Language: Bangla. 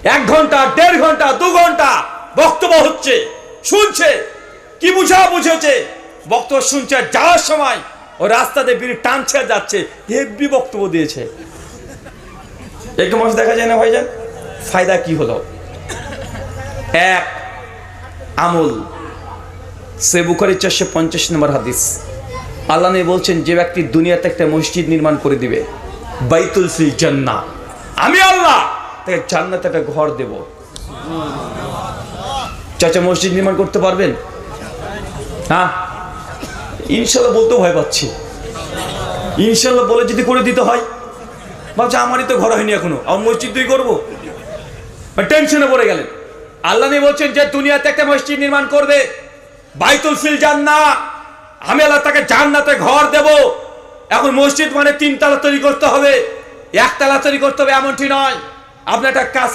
1 ঘন্টা 1.5 ঘন্টা 2 ঘন্টা বক্তব্য হচ্ছে, শুনছে, কি বুঝেছে বক্তব্য শুনছে। যাওয়ার সময় ও রাস্তাতে বিড়ি টানছে আর যাচ্ছে, হেভি বক্তব্য দিয়েছে। একটু মানুষ দেখা যায় না ভাইজান? ফায়দা কি হলো? এক, আমল। সে বুখারী 450 নম্বর হাদিস, আল্লাহ নবী বলছেন, যে ব্যক্তি দুনিয়াতে একটা মসজিদ নির্মাণ করে দিবে, বাইতুল ফিল জান্নাহ, আমি আল্লাহ তাকে জান্নাতে একটা ঘর দেব। চাচা মসজিদ নির্মাণ করতে পারবেন? হ্যাঁ, ইনশাল্লাহ বলতেও ভয় পাচ্ছি। ইনশাল্লাহ বলে যদি করে দিতে হয়, ভাবছি আমারই তো ঘর হয়নি এখনো, আমার মসজিদ তুই করবো, টেনশনে পড়ে গেলেন। আল্লাহ নবী বলছেন, যে দুনিয়াতে একটা মসজিদ নির্মাণ করবে, বাইতুল ফিল জান্নাহ, আমি আল্লাহ তাকে জান্নাতে ঘর দেব। এখন মসজিদ মানে 3 তলা তৈরি করতে হবে, 1 তলা তৈরি করতে হবে এমনটি নয়। আপনার একটা কাঁচা